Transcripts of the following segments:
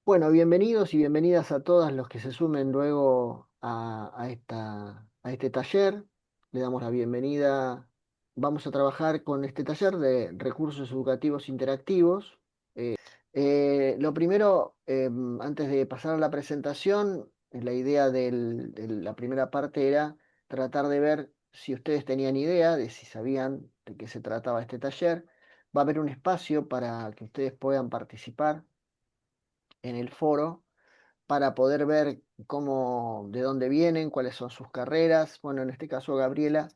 Bueno, bienvenidos y bienvenidas a todas los que se sumen luego a este taller. Le damos la bienvenida. Vamos a trabajar con este taller de recursos educativos interactivos. Lo primero, antes de pasar a la presentación, la idea de la primera parte era tratar de ver si ustedes tenían idea de si sabían de qué se trataba este taller. Va a haber un espacio para que ustedes puedan participar en el foro para poder ver de dónde vienen, cuáles son sus carreras. Bueno, en este caso Gabriela,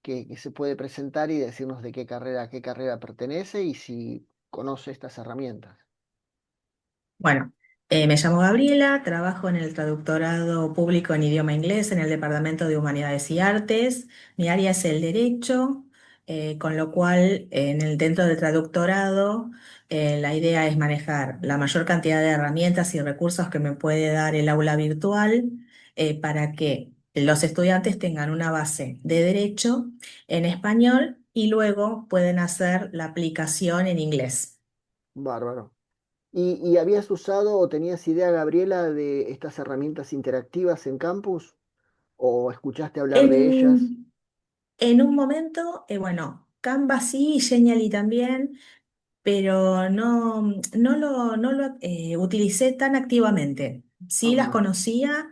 que se puede presentar y decirnos de a qué carrera pertenece y si conoce estas herramientas. Bueno, me llamo Gabriela, trabajo en el traductorado público en idioma inglés en el Departamento de Humanidades y Artes. Mi área es el derecho, con lo cual dentro del traductorado la idea es manejar la mayor cantidad de herramientas y recursos que me puede dar el aula virtual para que los estudiantes tengan una base de derecho en español y luego pueden hacer la aplicación en inglés. Bárbaro. ¿Y habías usado o tenías idea, Gabriela, de estas herramientas interactivas en campus? ¿O escuchaste hablar de ellas? En, En un momento, bueno, Canva sí, Genially también, pero no lo utilicé tan activamente. Sí las Ajá. conocía,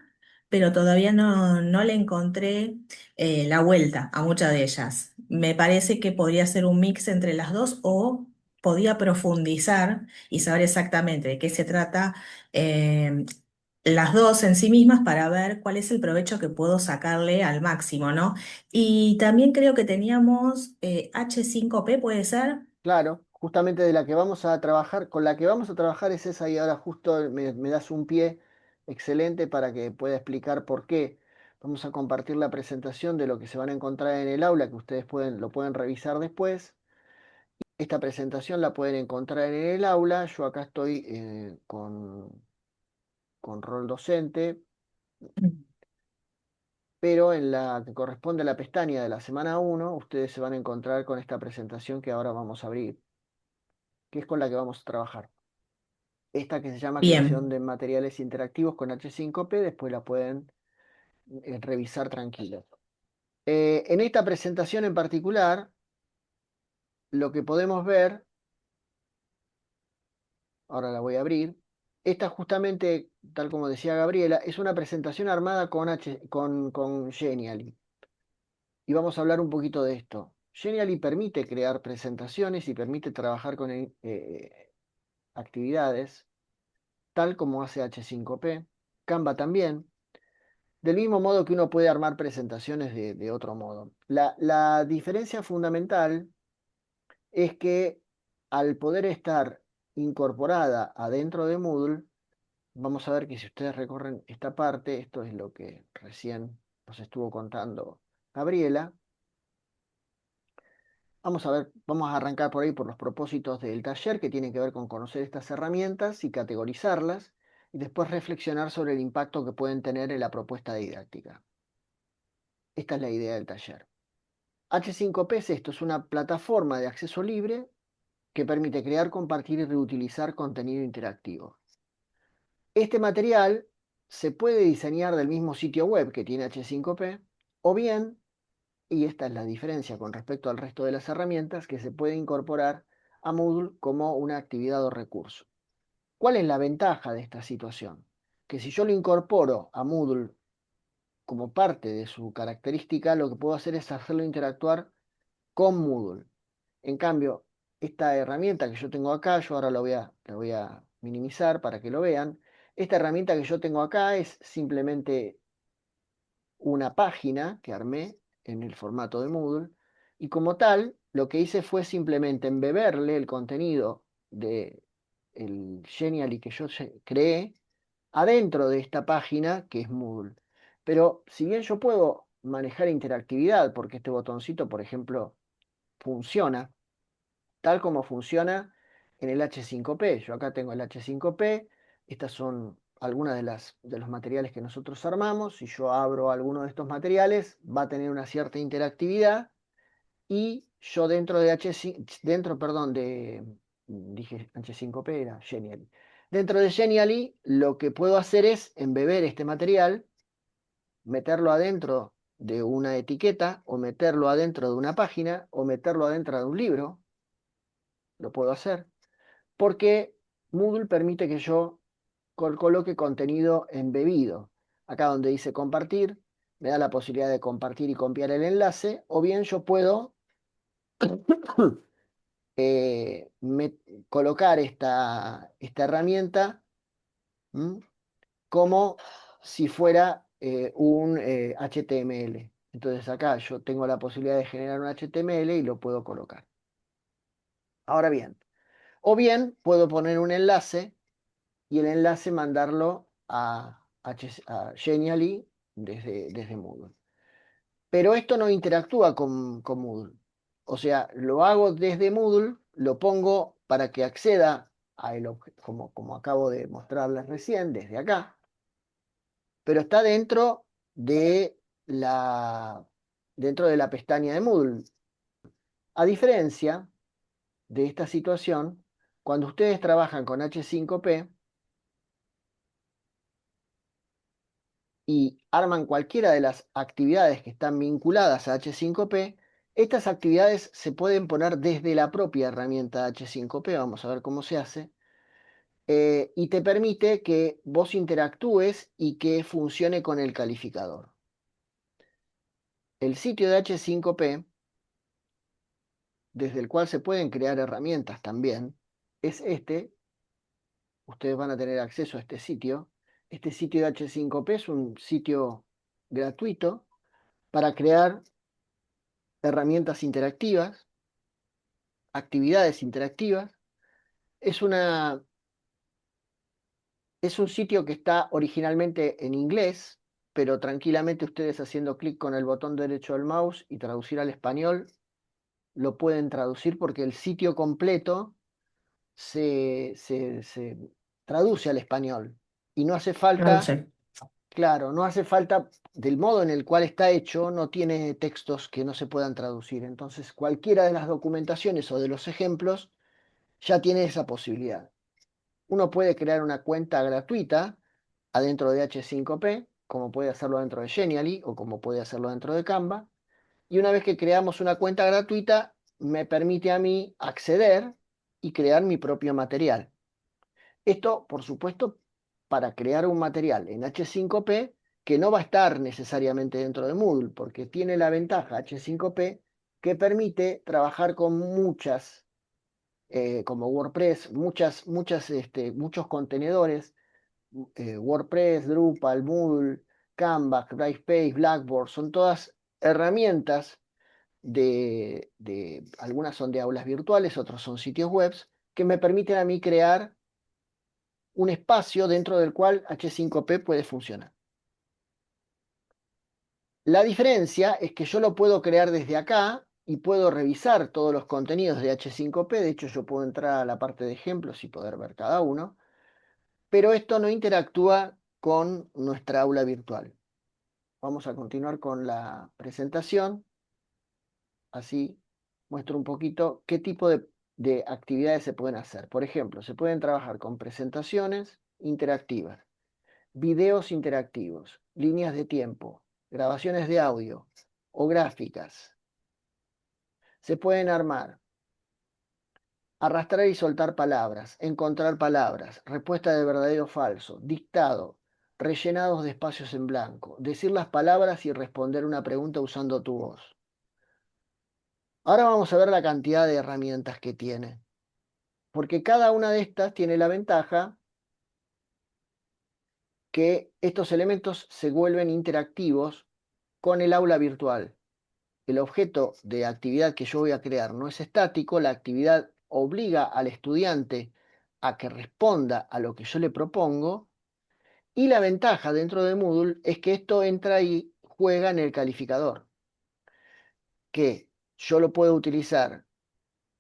pero todavía no le encontré la vuelta a muchas de ellas. Me parece que podría ser un mix entre las dos o podía profundizar y saber exactamente de qué se trata eh, las dos en sí mismas para ver cuál es el provecho que puedo sacarle al máximo, ¿no? Y también creo que teníamos H5P, ¿puede ser? Claro, justamente de la que vamos a trabajar, con la que vamos a trabajar es esa y ahora justo me das un pie excelente para que pueda explicar por qué. Vamos a compartir la presentación de lo que se van a encontrar en el aula, que ustedes lo pueden revisar después. Esta presentación la pueden encontrar en el aula. Yo acá estoy con rol docente, pero en la que corresponde a la pestaña de la semana uno, ustedes se van a encontrar con esta presentación que ahora vamos a abrir, que es con la que vamos a trabajar. Esta que se llama creación Bien, de materiales interactivos con H5P, después la pueden revisar tranquilos. En esta presentación en particular, lo que podemos ver, ahora la voy a abrir, esta justamente, tal como decía Gabriela, es una presentación armada con Genially. Y vamos a hablar un poquito de esto. Genially permite crear presentaciones y permite trabajar con actividades, tal como hace H5P. Canva también. Del mismo modo que uno puede armar presentaciones de otro modo. La diferencia fundamental es que al poder estar incorporada adentro de Moodle, vamos a ver que si ustedes recorren esta parte, esto es lo que recién nos estuvo contando Gabriela. Vamos a ver, vamos a arrancar por ahí por los propósitos del taller que tienen que ver con conocer estas herramientas y categorizarlas y después reflexionar sobre el impacto que pueden tener en la propuesta didáctica. Esta es la idea del taller. H5P es esto, es una plataforma de acceso libre que permite crear, compartir y reutilizar contenido interactivo. Este material se puede diseñar del mismo sitio web que tiene H5P o bien, y esta es la diferencia con respecto al resto de las herramientas, que se puede incorporar a Moodle como una actividad o recurso. ¿Cuál es la ventaja de esta situación? Que si yo lo incorporo a Moodle como parte de su característica, lo que puedo hacer es hacerlo interactuar con Moodle. En cambio, esta herramienta que yo tengo acá, yo ahora la voy a minimizar para que lo vean. Esta herramienta que yo tengo acá es simplemente una página que armé en el formato de Moodle y como tal, lo que hice fue simplemente embeberle el contenido de el Genially que yo creé adentro de esta página que es Moodle. Pero si bien yo puedo manejar interactividad, porque este botoncito, por ejemplo, funciona, tal como funciona en el H5P. Yo acá tengo el H5P, estas son algunas de los materiales que nosotros armamos. Si yo abro alguno de estos materiales, va a tener una cierta interactividad y yo dentro de H5, dentro, perdón, dije H5P, era Genial. Dentro de Genially, lo que puedo hacer es embeber este material, meterlo adentro de una etiqueta, o meterlo adentro de una página, o meterlo adentro de un libro. Lo puedo hacer, porque Moodle permite que yo coloque contenido embebido. Acá donde dice compartir, me da la posibilidad de compartir y copiar el enlace, o bien yo puedo eh, me- colocar esta herramienta, ¿m? Como si fuera un HTML. Entonces acá yo tengo la posibilidad de generar un HTML y lo puedo colocar. Ahora bien, o bien puedo poner un enlace y el enlace mandarlo a Genially desde Moodle. Pero esto no interactúa con Moodle. O sea, lo hago desde Moodle, lo pongo para que acceda a el objeto, como acabo de mostrarles recién, desde acá, pero está la, dentro de la pestaña de Moodle. A diferencia de esta situación, cuando ustedes trabajan con H5P y arman cualquiera de las actividades que están vinculadas a H5P, estas actividades se pueden poner desde la propia herramienta H5P, vamos a ver cómo se hace, y te permite que vos interactúes y que funcione con el calificador. El sitio de H5P, desde el cual se pueden crear herramientas también, es este. Ustedes van a tener acceso a este sitio. Este sitio de H5P es un sitio gratuito para crear herramientas interactivas, actividades interactivas. Es una, es un sitio que está originalmente en inglés, pero tranquilamente ustedes haciendo clic con el botón derecho del mouse y traducir al español, lo pueden traducir porque el sitio completo se traduce al español. Y no hace falta, Traduce. claro, no hace falta, del modo en el cual está hecho, no tiene textos que no se puedan traducir. Entonces, cualquiera de las documentaciones o de los ejemplos ya tiene esa posibilidad. Uno puede crear una cuenta gratuita adentro de H5P, como puede hacerlo dentro de Genially o como puede hacerlo dentro de Canva. Y una vez que creamos una cuenta gratuita, me permite a mí acceder y crear mi propio material. Esto, por supuesto, para crear un material en H5P que no va a estar necesariamente dentro de Moodle, porque tiene la ventaja H5P que permite trabajar con muchas, como WordPress, muchos contenedores, WordPress, Drupal, Moodle, Canvas, Brightspace, Blackboard, son todas herramientas algunas son de aulas virtuales, otros son sitios web, que me permiten a mí crear un espacio dentro del cual H5P puede funcionar. La diferencia es que yo lo puedo crear desde acá y puedo revisar todos los contenidos de H5P. De hecho, yo puedo entrar a la parte de ejemplos y poder ver cada uno, pero esto no interactúa con nuestra aula virtual. Vamos a continuar con la presentación. Así muestro un poquito qué tipo de actividades se pueden hacer. Por ejemplo, se pueden trabajar con presentaciones interactivas, videos interactivos, líneas de tiempo, grabaciones de audio o gráficas. Se pueden armar, arrastrar y soltar palabras, encontrar palabras, respuesta de verdadero o falso, dictado, rellenados de espacios en blanco, decir las palabras y responder una pregunta usando tu voz. Ahora vamos a ver la cantidad de herramientas que tiene, porque cada una de estas tiene la ventaja que estos elementos se vuelven interactivos con el aula virtual. El objeto de actividad que yo voy a crear no es estático, la actividad obliga al estudiante a que responda a lo que yo le propongo, y la ventaja dentro de Moodle es que esto entra y juega en el calificador, que yo lo puedo utilizar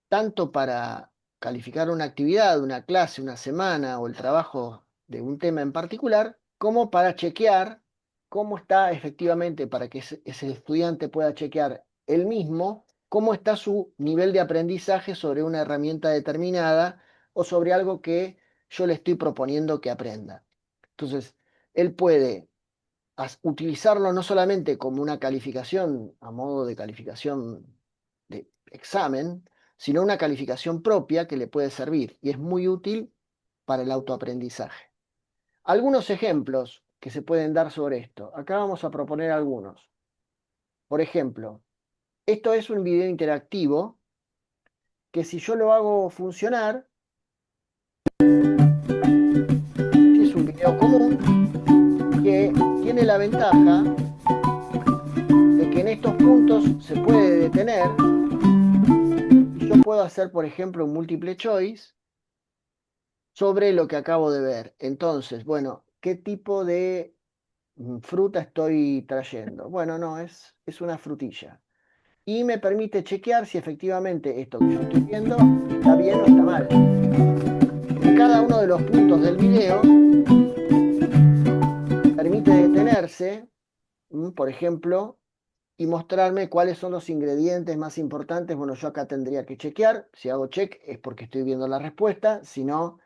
tanto para calificar una actividad, una clase, una semana o el trabajo de un tema en particular, como para chequear cómo está efectivamente, para que ese estudiante pueda chequear él mismo cómo está su nivel de aprendizaje sobre una herramienta determinada o sobre algo que yo le estoy proponiendo que aprenda. Entonces, él puede utilizarlo no solamente como una calificación a modo de calificación de examen, sino una calificación propia que le puede servir y es muy útil para el autoaprendizaje. Algunos ejemplos que se pueden dar sobre esto. Acá vamos a proponer algunos. Por ejemplo, esto es un video interactivo que si yo lo hago funcionar, es un video común que tiene la ventaja de que en estos puntos se puede detener y yo puedo hacer, por ejemplo, un multiple choice sobre lo que acabo de ver. Entonces, bueno, ¿qué tipo de fruta estoy trayendo? Bueno, no, es una frutilla. Y me permite chequear si efectivamente esto que yo estoy viendo está bien o está mal. En cada uno de los puntos del video permite detenerse, por ejemplo, y mostrarme cuáles son los ingredientes más importantes. Bueno, yo acá tendría que chequear. Si hago check es porque estoy viendo la respuesta. Si no,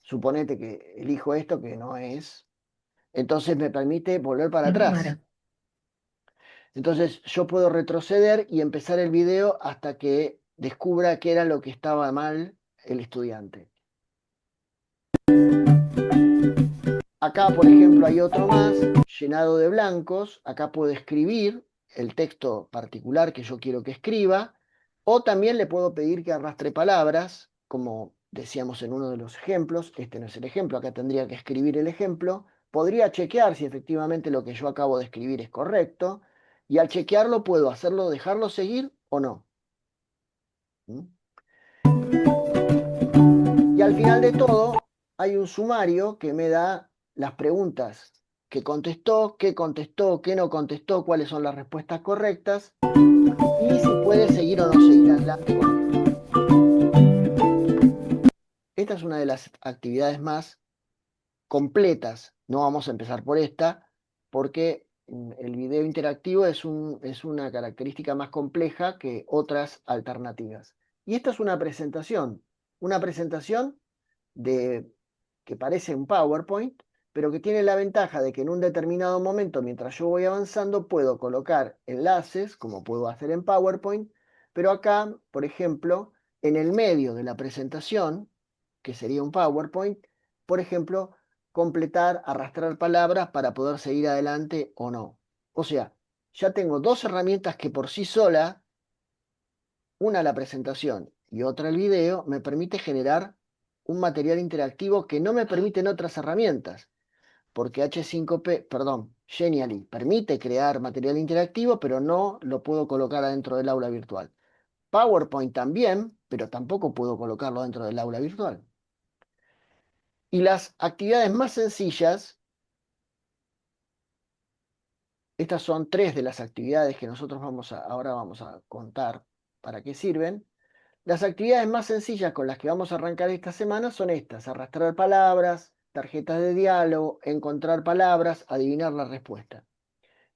suponete que elijo esto que no es. Entonces me permite volver para atrás. Claro. Entonces yo puedo retroceder y empezar el video hasta que descubra qué era lo que estaba mal el estudiante. Acá, por ejemplo, hay otro más llenado de blancos. Acá puedo escribir el texto particular que yo quiero que escriba. O también le puedo pedir que arrastre palabras, como decíamos en uno de los ejemplos. Este no es el ejemplo, acá tendría que escribir el ejemplo. Podría chequear si efectivamente lo que yo acabo de escribir es correcto. Y al chequearlo puedo hacerlo, dejarlo seguir o no. ¿Mm? Y al final de todo, hay un sumario que me da las preguntas que contestó, qué no contestó, cuáles son las respuestas correctas y si puede seguir o no seguir adelante con esto. Esta es una de las actividades más completas. No vamos a empezar por esta porque el video interactivo es una característica más compleja que otras alternativas. Y esta es una presentación de, que parece un PowerPoint, pero que tiene la ventaja de que en un determinado momento, mientras yo voy avanzando, puedo colocar enlaces, como puedo hacer en PowerPoint, pero acá, por ejemplo, en el medio de la presentación, que sería un PowerPoint, por ejemplo, completar, arrastrar palabras para poder seguir adelante o no. O sea, ya tengo dos herramientas que por sí sola, una la presentación y otra el video, me permite generar un material interactivo que no me permiten otras herramientas, porque H5P, perdón, Genially permite crear material interactivo, pero no lo puedo colocar adentro del aula virtual. PowerPoint también, pero tampoco puedo colocarlo dentro del aula virtual. Y las actividades más sencillas, estas son tres de las actividades que nosotros ahora vamos a contar para qué sirven. Las actividades más sencillas con las que vamos a arrancar esta semana son estas: arrastrar palabras, tarjetas de diálogo, encontrar palabras, adivinar la respuesta.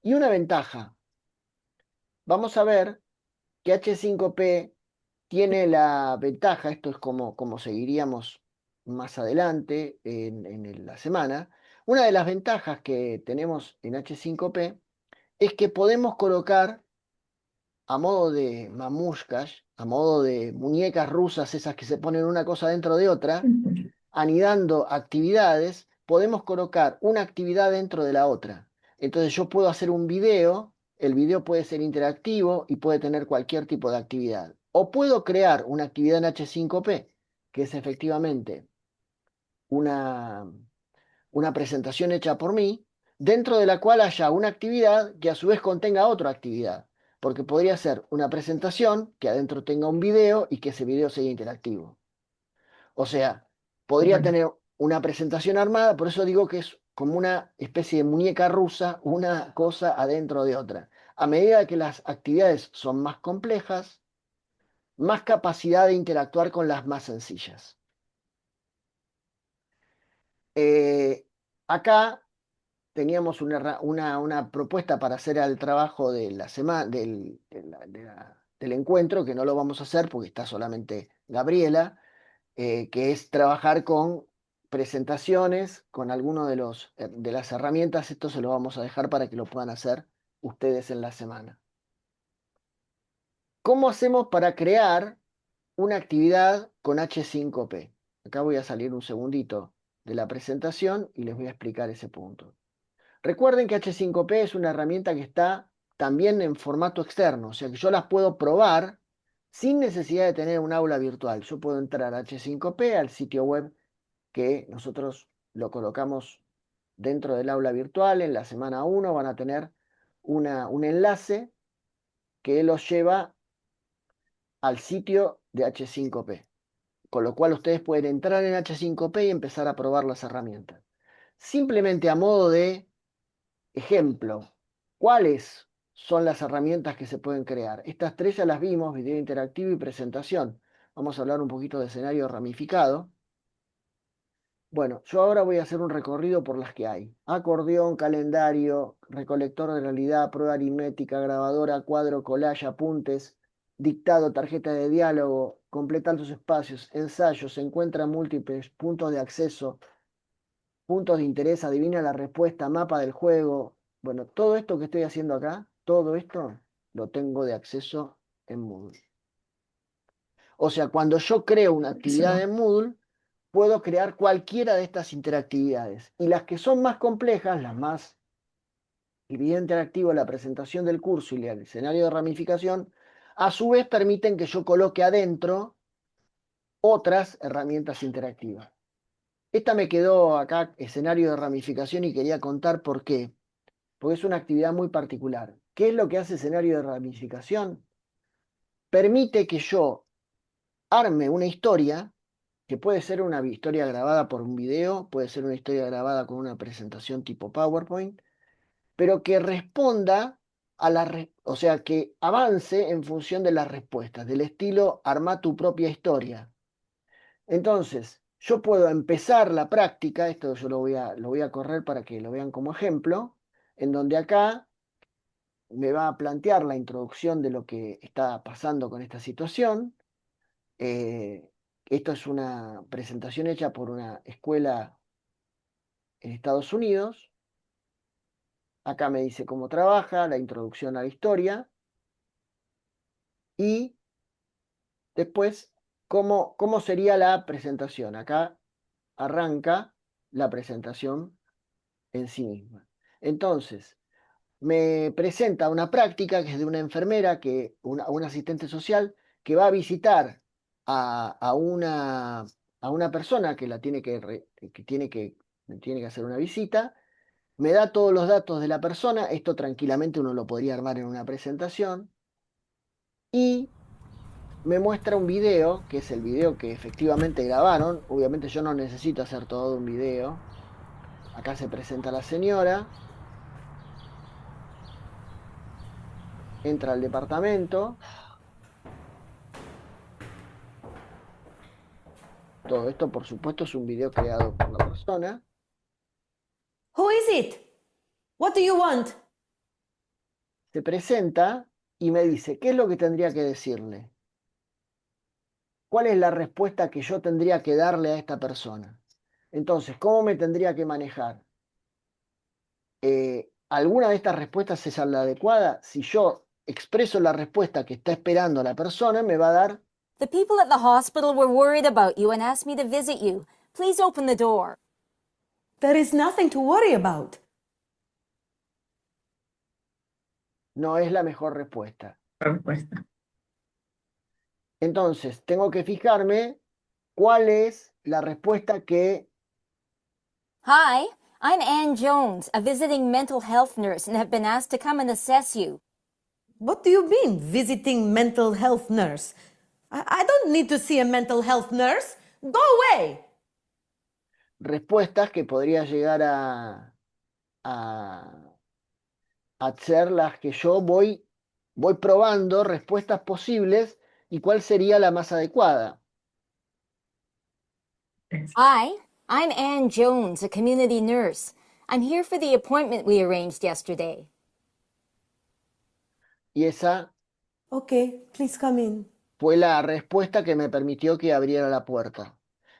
Y una ventaja, vamos a ver que H5P tiene la ventaja, esto es como seguiríamos más adelante en la semana, una de las ventajas que tenemos en H5P es que podemos colocar a modo de mamushkas, a modo de muñecas rusas, esas que se ponen una cosa dentro de otra, anidando actividades, podemos colocar una actividad dentro de la otra. Entonces yo puedo hacer un video, el video puede ser interactivo y puede tener cualquier tipo de actividad. O puedo crear una actividad en H5P, que es efectivamente una, una presentación hecha por mí, dentro de la cual haya una actividad que a su vez contenga otra actividad. Porque podría ser una presentación que adentro tenga un video y que ese video sea interactivo. O sea, podría Bueno, tener una presentación armada, por eso digo que es como una especie de muñeca rusa, una cosa adentro de otra. A medida que las actividades son más complejas, más capacidad de interactuar con las más sencillas. Acá teníamos una propuesta para hacer el trabajo de la semana, del encuentro, que no lo vamos a hacer porque está solamente Gabriela, que es trabajar con presentaciones con alguno de las herramientas. Esto se lo vamos a dejar para que lo puedan hacer ustedes en la semana. ¿Cómo hacemos para crear una actividad con H5P? Acá voy a salir un segundito de la presentación y les voy a explicar ese punto. Recuerden que H5P es una herramienta que está también en formato externo, o sea que yo las puedo probar sin necesidad de tener un aula virtual. Yo puedo entrar a H5P, al sitio web que nosotros lo colocamos dentro del aula virtual. En la semana 1 van a tener un enlace que los lleva al sitio de H5P, con lo cual ustedes pueden entrar en H5P y empezar a probar las herramientas. Simplemente a modo de ejemplo, ¿cuáles son las herramientas que se pueden crear? Estas tres ya las vimos: video interactivo y presentación. Vamos a hablar un poquito de escenario ramificado. Bueno, yo ahora voy a hacer un recorrido por las que hay: acordeón, calendario, recolector de realidad, prueba aritmética, grabadora, cuadro, collage, apuntes, dictado, tarjeta de diálogo, completar tus espacios, ensayos, encuentra múltiples, puntos de acceso, puntos de interés, adivina la respuesta, mapa del juego. Bueno, todo esto que estoy haciendo acá, todo esto lo tengo de acceso en Moodle. O sea, cuando yo creo una actividad en Moodle, puedo crear cualquiera de estas interactividades. Y las que son más complejas, las más el video interactivo, la presentación del curso y el escenario de ramificación, a su vez permiten que yo coloque adentro otras herramientas interactivas. Esta me quedó acá, escenario de ramificación, y quería contar por qué. Porque es una actividad muy particular. ¿Qué es lo que hace escenario de ramificación? Permite que yo arme una historia, que puede ser una historia grabada por un video, puede ser una historia grabada con una presentación tipo PowerPoint, pero que responda o sea, que avance en función de las respuestas, del estilo arma tu propia historia. Entonces, yo puedo empezar la práctica, esto yo lo voy a correr para que lo vean como ejemplo, en donde acá me va a plantear la introducción de lo que está pasando con esta situación. Esto es una presentación hecha por una escuela en Estados Unidos. Acá me dice cómo trabaja, la introducción a la historia y después cómo sería la presentación. Acá arranca la presentación en sí misma. Entonces, me presenta una práctica que es de una enfermera, un asistente social, que va a visitar a una persona que tiene que hacer una visita. Me da todos los datos de la persona. Esto tranquilamente uno lo podría armar en una presentación. Y me muestra un video, que es el video que efectivamente grabaron. Obviamente yo no necesito hacer todo un video. Acá se presenta la señora, entra al departamento. Todo esto, por supuesto, es un video creado por la persona. Who is it? What do you want? Se presenta y me dice, ¿qué es lo que tendría que decirle? ¿Cuál es la respuesta que yo tendría que darle a esta persona? Entonces, ¿cómo me tendría que manejar? ¿Alguna de estas respuestas es la adecuada? Si yo expreso la respuesta que está esperando la persona, me va a dar: The people at the hospital were worried about you and asked me to visit you. Please open the door. There is nothing to worry about. no es la mejor respuesta. Respuesta. Entonces, tengo que fijarme cuál es la respuesta que Hi, I'm Ann Jones, a visiting mental health nurse, and have been asked to come and assess you. What do you mean, visiting mental health nurse? I don't need to see a mental health nurse. Go away. respuestas que podría llegar a, a ser las que yo voy probando, respuestas posibles, y cuál sería la más adecuada. Hi, I'm Ann Jones, a community nurse. I'm here for the appointment we arranged yesterday. Y esa Okay, please come in. fue la respuesta que me permitió que abriera la puerta.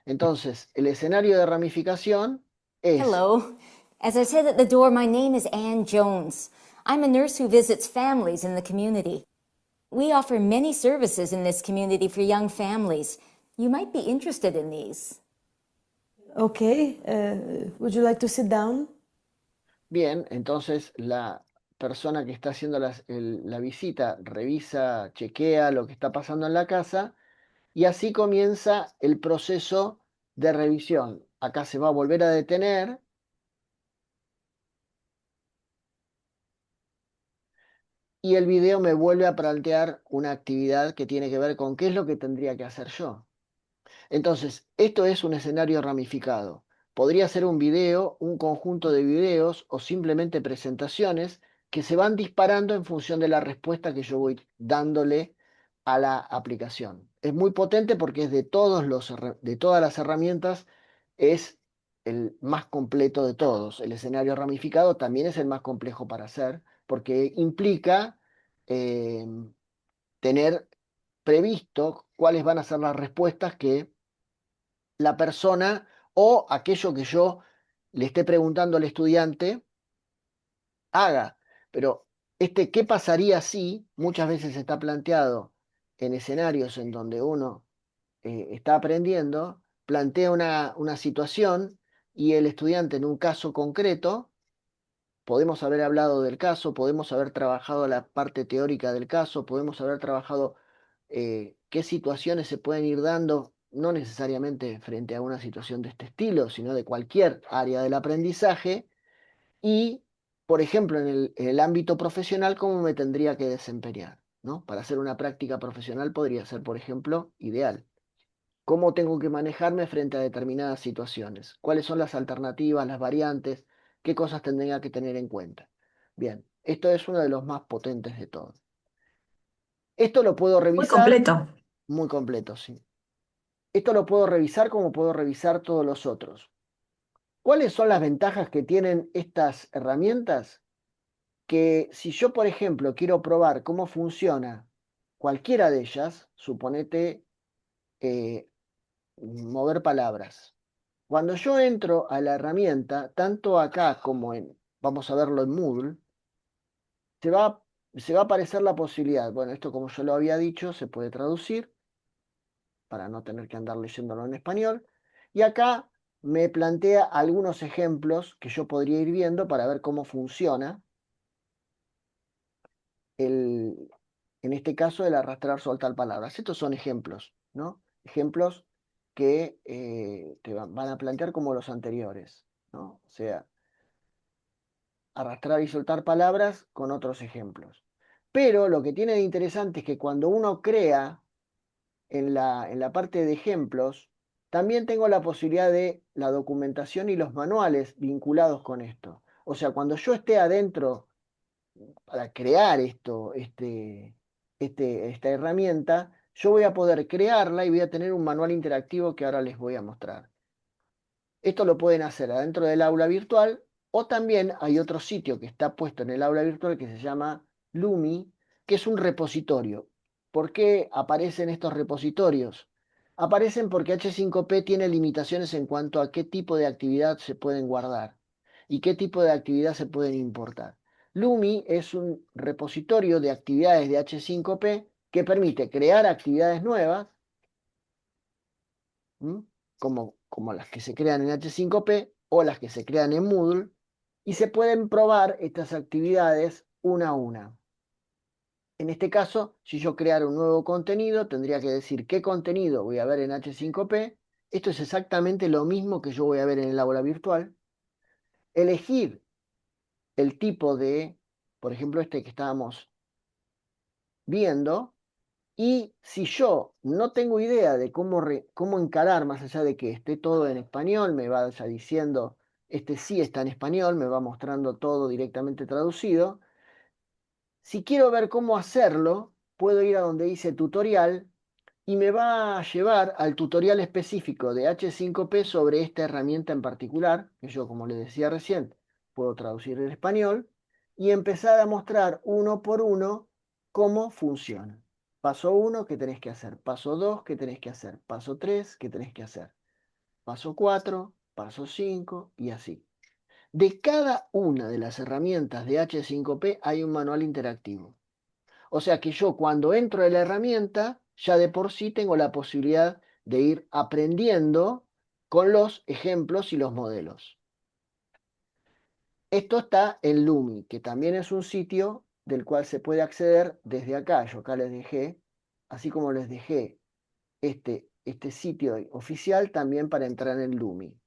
Entonces, el escenario de ramificación es, Hello. As I said at the door, my name is Ann Jones. I'm a nurse who visits families in the community. We offer many services in this community for young families. You might be interested in these. Okay, would you like to sit down? bien, entonces la persona que está haciendo la visita revisa, chequea lo que está pasando en la casa y así comienza el proceso de revisión. Acá se va a volver a detener y el video me vuelve a plantear una actividad que tiene que ver con qué es lo que tendría que hacer yo. Entonces, esto es un escenario ramificado. Podría ser un video, un conjunto de videos o simplemente presentaciones que se van disparando en función de la respuesta que yo voy dándole a la aplicación. Es muy potente porque es de de todas las herramientas, es el más completo de todos. El escenario ramificado también es el más complejo para hacer porque implica eh, tener previsto cuáles van a ser las respuestas que la persona o aquello que yo le esté preguntando al estudiante haga. Pero ¿qué pasaría si muchas veces está planteado en escenarios en donde uno está aprendiendo, plantea una situación y el estudiante en un caso concreto, podemos haber hablado del caso, podemos haber trabajado la parte teórica del caso, podemos haber trabajado qué situaciones se pueden ir dando, no necesariamente frente a una situación de este estilo, sino de cualquier área del aprendizaje, y, por ejemplo, en el ámbito profesional, cómo me tendría que desempeñar, ¿no? Para hacer una práctica profesional podría ser, por ejemplo, ideal. ¿Cómo tengo que manejarme frente a determinadas situaciones? ¿Cuáles son las alternativas, las variantes? ¿Qué cosas tendría que tener en cuenta? Bien, esto es uno de los más potentes de todos. Esto lo puedo Muy revisar completo. muy completo, sí. Esto lo puedo revisar como puedo revisar todos los otros. ¿Cuáles son las ventajas que tienen estas herramientas? Que si yo, por ejemplo, quiero probar cómo funciona cualquiera de ellas, suponete mover palabras. Cuando yo entro a la herramienta, tanto acá como vamos a verlo en Moodle, se va, se va a aparecer la posibilidad. Bueno, esto como yo lo había dicho, se puede traducir para no tener que andar leyéndolo en español. Y acá me plantea algunos ejemplos que yo podría ir viendo para ver cómo funciona en este caso el arrastrar, soltar palabras. Estos son ejemplos, ¿no? Ejemplos que te van a plantear como los anteriores, ¿no? O sea, arrastrar y soltar palabras con otros ejemplos. Pero lo que tiene de interesante es que cuando uno crea en la parte de ejemplos, también tengo la posibilidad de la documentación y los manuales vinculados con esto. O sea, cuando yo esté adentro para crear esta herramienta, yo voy a poder crearla y voy a tener un manual interactivo que ahora les voy a mostrar. Esto lo pueden hacer adentro del aula virtual o también hay otro sitio que está puesto en el aula virtual que se llama Lumi, que es un repositorio. ¿Por qué aparecen estos repositorios? Aparecen porque H5P tiene limitaciones en cuanto a qué tipo de actividad se pueden guardar y qué tipo de actividad se pueden importar. Lumi es un repositorio de actividades de H5P que permite crear actividades nuevas, como las que se crean en H5P o las que se crean en Moodle, y se pueden probar estas actividades una a una. En este caso, si yo creara un nuevo contenido, tendría que decir qué contenido voy a ver en H5P. Esto es exactamente lo mismo que yo voy a ver en el aula virtual. Elegir el tipo de, por ejemplo, este que estábamos viendo. Y si yo no tengo idea de cómo encarar, más allá de que esté todo en español, me vaya diciendo, este sí está en español, me va mostrando todo directamente traducido. Si quiero ver cómo hacerlo, puedo ir a donde dice tutorial y me va a llevar al tutorial específico de H5P sobre esta herramienta en particular, que yo, como les decía recién, puedo traducir en español y empezar a mostrar uno por uno cómo funciona. Paso 1, ¿qué tenés que hacer? Paso 2, ¿qué tenés que hacer? Paso 3, ¿qué tenés que hacer? paso 4, paso 5 y así. De cada una de las herramientas de H5P hay un manual interactivo. O sea que yo cuando entro en la herramienta, ya de por sí tengo la posibilidad de ir aprendiendo con los ejemplos y los modelos. Esto está en Lumi, que también es un sitio del cual se puede acceder desde acá. Yo acá les dejé, así como les dejé este sitio oficial también para entrar en Lumi.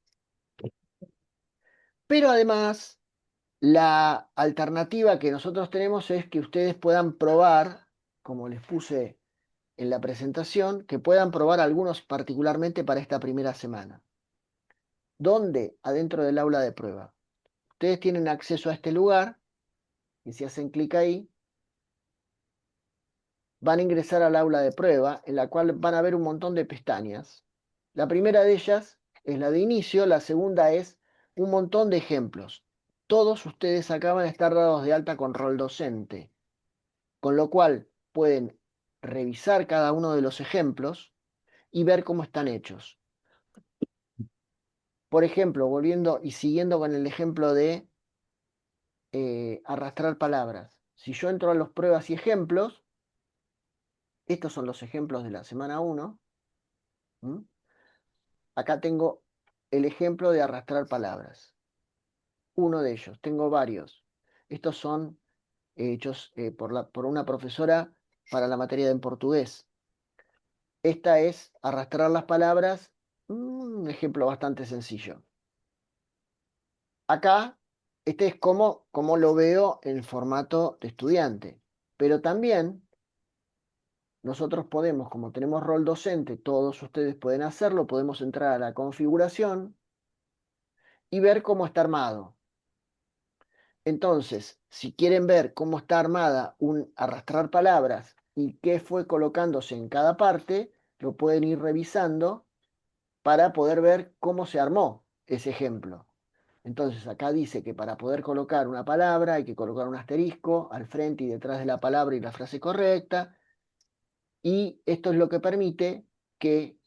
Pero además, la alternativa que nosotros tenemos es que ustedes puedan probar, como les puse en la presentación, que puedan probar algunos particularmente para esta primera semana. ¿Dónde? Adentro del aula de prueba. Ustedes tienen acceso a este lugar y si hacen clic ahí, van a ingresar al aula de prueba, en la cual van a ver un montón de pestañas. La primera de ellas es la de inicio, la segunda es un montón de ejemplos. Todos ustedes acá van a estar dados de alta con rol docente, con lo cual pueden revisar cada uno de los ejemplos y ver cómo están hechos. Por ejemplo, volviendo y siguiendo con el ejemplo de arrastrar palabras. Si yo entro a los pruebas y ejemplos, estos son los ejemplos de la semana 1. Acá tengo el ejemplo de arrastrar palabras. Uno de ellos, tengo varios. Estos son hechos por una profesora para la materia en portugués. Esta es arrastrar las palabras, un ejemplo bastante sencillo. Acá, este es como lo veo en formato de estudiante, pero también nosotros podemos, como tenemos rol docente, todos ustedes pueden hacerlo, podemos entrar a la configuración y ver cómo está armado. Entonces, si quieren ver cómo está armada un arrastrar palabras y qué fue colocándose en cada parte, lo pueden ir revisando para poder ver cómo se armó ese ejemplo. Entonces, acá dice que para poder colocar una palabra hay que colocar un asterisco al frente y detrás de la palabra y la frase correcta. Y esto es lo que permite que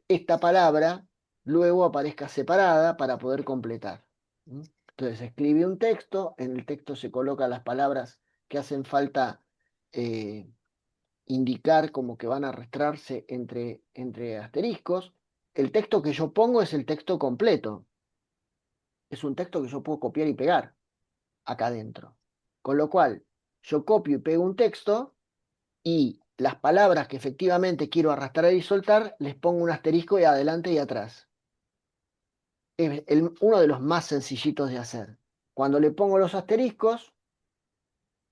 esta palabra luego aparezca separada para poder completar. Entonces escribe un texto, en el texto se colocan las palabras que hacen falta indicar como que van a arrastrarse entre asteriscos. El texto que yo pongo es el texto completo. Es un texto que yo puedo copiar y pegar acá adentro. Con lo cual, yo copio y pego un texto y las palabras que efectivamente quiero arrastrar y soltar, les pongo un asterisco y adelante y atrás. Es uno de los más sencillitos de hacer. Cuando le pongo los asteriscos,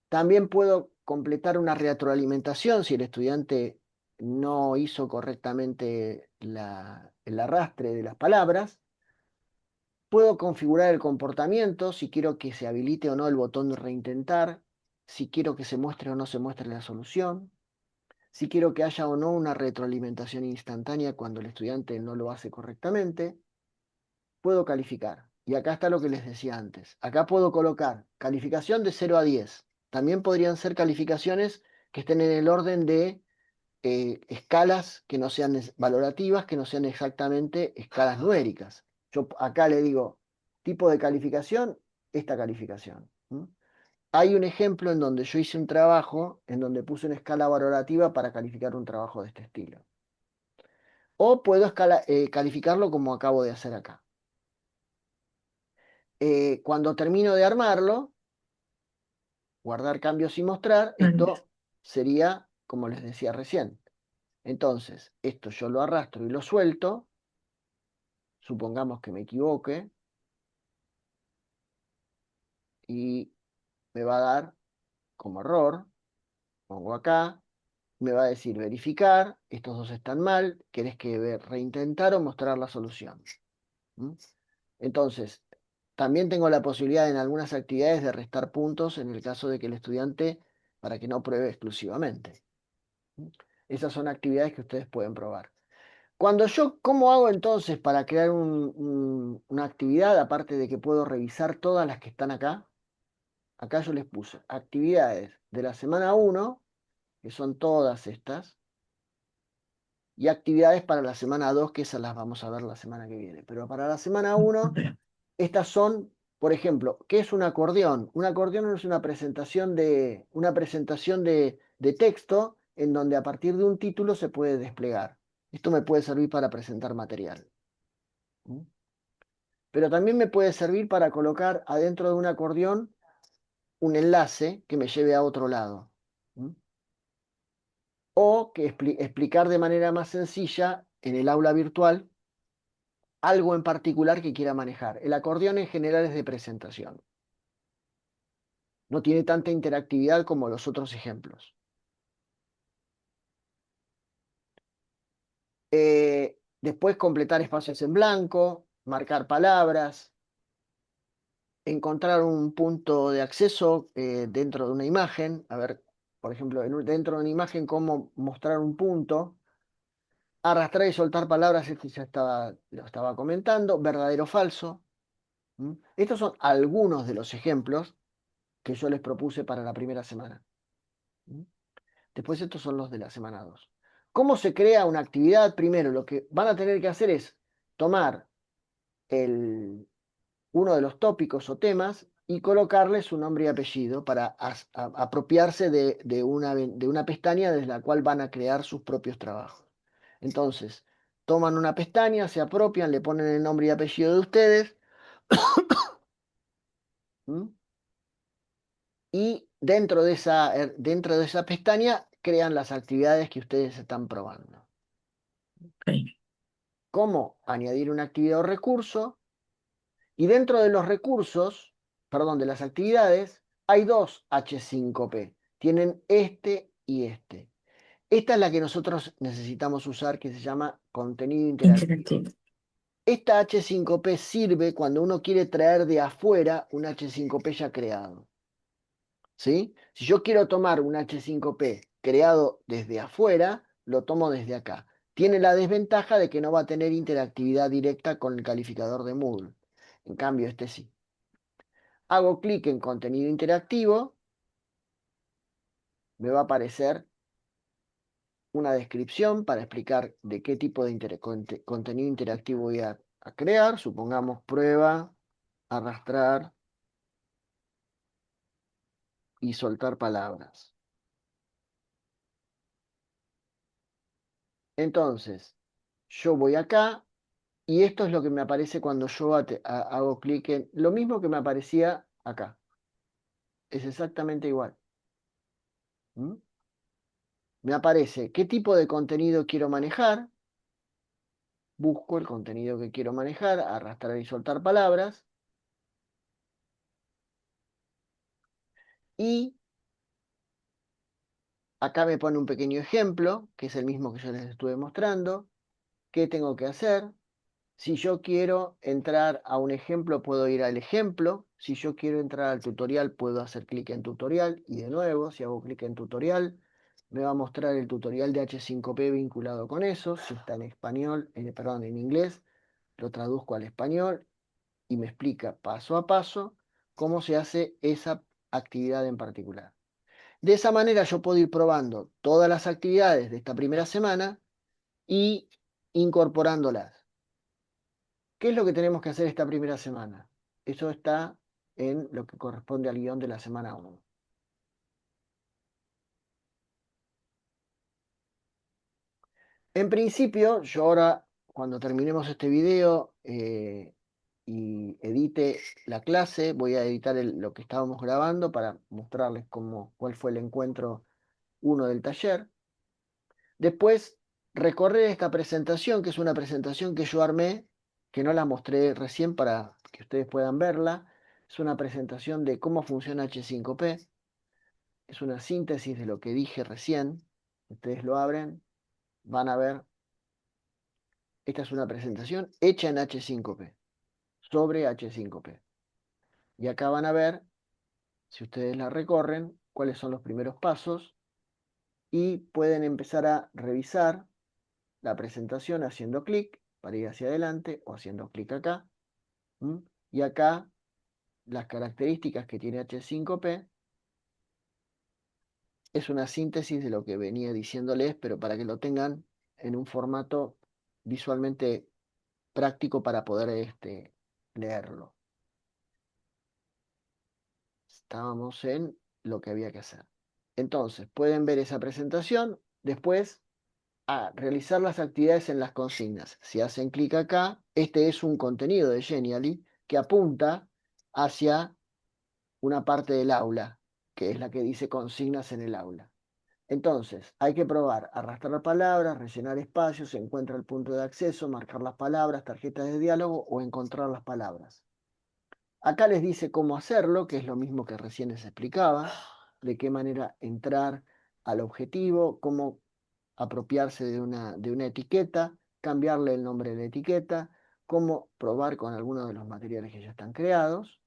también puedo completar una retroalimentación si el estudiante no hizo correctamente el arrastre de las palabras. Puedo configurar el comportamiento, si quiero que se habilite o no el botón de reintentar, si quiero que se muestre o no se muestre la solución, si quiero que haya o no una retroalimentación instantánea cuando el estudiante no lo hace correctamente. Puedo calificar. Y acá está lo que les decía antes. Acá puedo colocar calificación de 0 a 10. También podrían ser calificaciones que estén en el orden de escalas que no sean valorativas, que no sean exactamente escalas numéricas. Yo acá le digo, tipo de calificación, esta calificación. Hay un ejemplo en donde yo hice un trabajo, en donde puse una escala valorativa para calificar un trabajo de este estilo. O puedo calificarlo como acabo de hacer acá. Cuando termino de armarlo, guardar cambios y mostrar, esto sería como les decía recién. Entonces, esto yo lo arrastro y lo suelto, supongamos que me equivoque, y me va a dar como error, pongo acá, me va a decir verificar, estos dos están mal, querés que reintentar o mostrar la solución. Entonces, también tengo la posibilidad en algunas actividades de restar puntos en el caso de que el estudiante, para que no pruebe exclusivamente. Esas son actividades que ustedes pueden probar. ¿Cómo hago entonces para crear una actividad, aparte de que puedo revisar todas las que están acá? Acá yo les puse actividades de la semana 1, que son todas estas. y actividades para la semana 2, que esas las vamos a ver la semana que viene. Pero para la semana 1, estas son, por ejemplo, ¿qué es un acordeón? Un acordeón es una presentación de texto en donde a partir de un título se puede desplegar. Esto me puede servir para presentar material. ¿Mm? Pero también me puede servir para colocar adentro de un acordeón un enlace que me lleve a otro lado. ¿Mm? O que explicar de manera más sencilla en el aula virtual algo en particular que quiera manejar. El acordeón en general es de presentación. No tiene tanta interactividad como los otros ejemplos. Después completar espacios en blanco, marcar palabras, encontrar un punto de acceso dentro de una imagen. A ver, por ejemplo, dentro de una imagen, cómo mostrar un punto. Arrastrar y soltar palabras, esto ya lo estaba comentando. Verdadero o falso. ¿Mm? Estos son algunos de los ejemplos que yo les propuse para la primera semana. ¿Mm? Después estos son los de la semana 2. ¿Cómo se crea una actividad? Primero, lo que van a tener que hacer es tomar uno de los tópicos o temas y colocarle su nombre y apellido para apropiarse de una pestaña desde la cual van a crear sus propios trabajos. Entonces, toman una pestaña, se apropian, le ponen el nombre y apellido de ustedes. ¿Mm? Y dentro de esa pestaña crean las actividades que ustedes están probando. Ok. ¿Cómo añadir una actividad o recurso? Y dentro de los recursos, perdón, de las actividades, hay dos H5P. Tienen este y este. Esta es la que nosotros necesitamos usar, que se llama contenido interactivo. Interactivo. Esta H5P sirve cuando uno quiere traer de afuera un H5P ya creado. ¿Sí? Si yo quiero tomar un H5P creado desde afuera, lo tomo desde acá. Tiene la desventaja de que no va a tener interactividad directa con el calificador de Moodle. En cambio, este sí. Hago clic en contenido interactivo, me va a aparecer una descripción para explicar de qué tipo de contenido interactivo voy a crear. Supongamos prueba, arrastrar y soltar palabras. Entonces, yo voy acá y esto es lo que me aparece cuando yo hago clic en lo mismo que me aparecía acá. Es exactamente igual. ¿Mm? Me aparece qué tipo de contenido quiero manejar. Busco el contenido que quiero manejar, arrastrar y soltar palabras. Y acá me pone un pequeño ejemplo, que es el mismo que yo les estuve mostrando. ¿Qué tengo que hacer? Si yo quiero entrar a un ejemplo, puedo ir al ejemplo. Si yo quiero entrar al tutorial, puedo hacer clic en tutorial. Y de nuevo, si hago clic en tutorial, me va a mostrar el tutorial de H5P vinculado con eso. Si está en español, perdón, en inglés, lo traduzco al español y me explica paso a paso cómo se hace esa actividad en particular. De esa manera yo puedo ir probando todas las actividades de esta primera semana y incorporándolas. ¿Qué es lo que tenemos que hacer esta primera semana? Eso está en lo que corresponde al guión de la semana 1. En principio, yo ahora, cuando terminemos este video y edite la clase, voy a editar lo que estábamos grabando para mostrarles cuál fue el encuentro 1 del taller. Después, recorrer esta presentación, que es una presentación que yo armé, que no la mostré recién para que ustedes puedan verla. Es una presentación de cómo funciona H5P. Es una síntesis de lo que dije recién. Ustedes lo abren, van a ver. Esta es una presentación hecha en H5P, sobre H5P. Y acá van a ver, si ustedes la recorren, cuáles son los primeros pasos y pueden empezar a revisar la presentación haciendo clic para ir hacia adelante o haciendo clic acá. Y acá las características que tiene H5P es una síntesis de lo que venía diciéndoles, pero para que lo tengan en un formato visualmente práctico para poder leerlo. Estábamos en lo que había que hacer. Entonces, pueden ver esa presentación. Después, a realizar las actividades en las consignas. Si hacen clic acá, este es un contenido de Genially que apunta hacia una parte del aula, que es la que dice consignas en el aula. Entonces, hay que probar arrastrar palabras, rellenar espacios, encuentra el punto de acceso, marcar las palabras, tarjetas de diálogo o encontrar las palabras. Acá les dice cómo hacerlo, que es lo mismo que recién les explicaba, de qué manera entrar al objetivo, cómo apropiarse de una etiqueta, cambiarle el nombre de la etiqueta, cómo probar con algunos de los materiales que ya están creados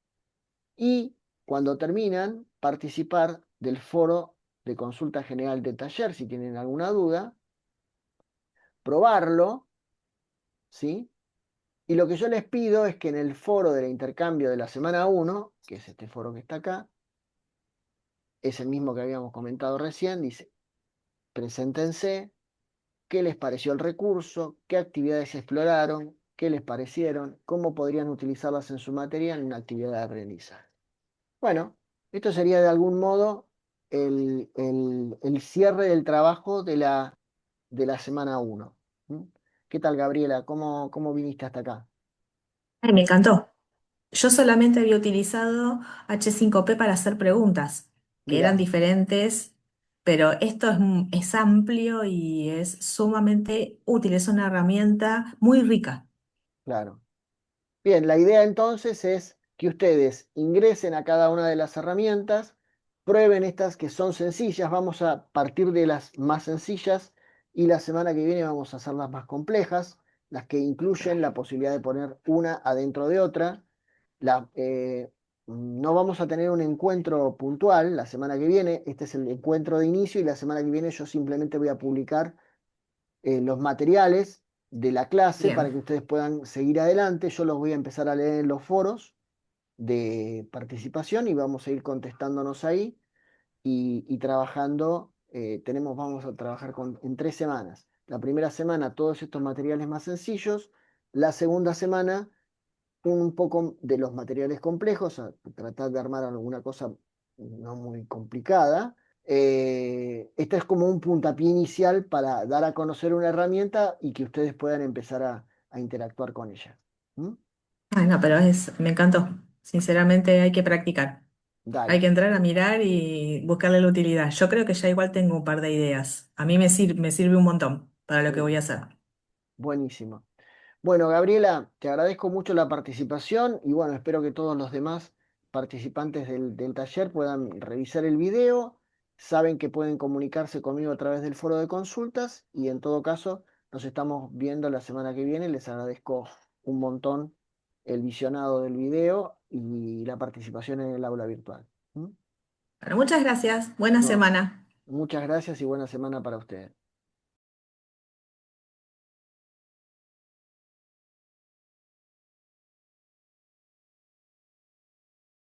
y cuando terminan, participar del foro de consulta general del taller si tienen alguna duda, probarlo, ¿sí? Y lo que yo les pido es que en el foro del intercambio de la semana 1, que es este foro que está acá, es el mismo que habíamos comentado recién, dice, preséntense, qué les pareció el recurso, qué actividades exploraron, qué les parecieron, cómo podrían utilizarlas en su materia en una actividad de aprendizaje. Bueno, esto sería de algún modo el cierre del trabajo de la semana 1. ¿Mm? ¿Qué tal, Gabriela? ¿Cómo viniste hasta acá? Ay, me encantó. Yo solamente había utilizado H5P para hacer preguntas, que eran Mirá, diferentes, pero esto es amplio y es sumamente útil, es una herramienta muy rica. claro. Bien, la idea entonces es que ustedes ingresen a cada una de las herramientas, prueben estas que son sencillas, vamos a partir de las más sencillas y la semana que viene vamos a hacer las más complejas, las que incluyen la posibilidad de poner una adentro de otra. No vamos a tener un encuentro puntual la semana que viene, este es el encuentro de inicio y la semana que viene yo simplemente voy a publicar los materiales de la clase para Bien. que ustedes puedan seguir adelante. Yo los voy a empezar a leer en los foros de participación y vamos a ir contestándonos ahí y trabajando. Vamos a trabajar en 3 semanas. La primera semana todos estos materiales más sencillos. La segunda semana un poco de los materiales complejos, a tratar de armar alguna cosa no muy complicada. Esta es como un puntapié inicial para dar a conocer una herramienta y que ustedes puedan empezar a interactuar con ella. ¿Mm? Ay, no, pero me encantó. Sinceramente hay que practicar. Hay Dale, que entrar a mirar y buscarle la utilidad. Yo creo que ya igual tengo un par de ideas. A mí me sirve un montón para lo que voy a bien, hacer. buenísimo. Bueno, Gabriela, te agradezco mucho la participación y bueno, espero que todos los demás participantes del taller puedan revisar el video. Saben que pueden comunicarse conmigo a través del foro de consultas y en todo caso nos estamos viendo la semana que viene. Les agradezco un montón el visionado del video y la participación en el aula virtual. ¿Mm? Bueno, muchas gracias. Buena No, semana. muchas gracias y buena semana para ustedes.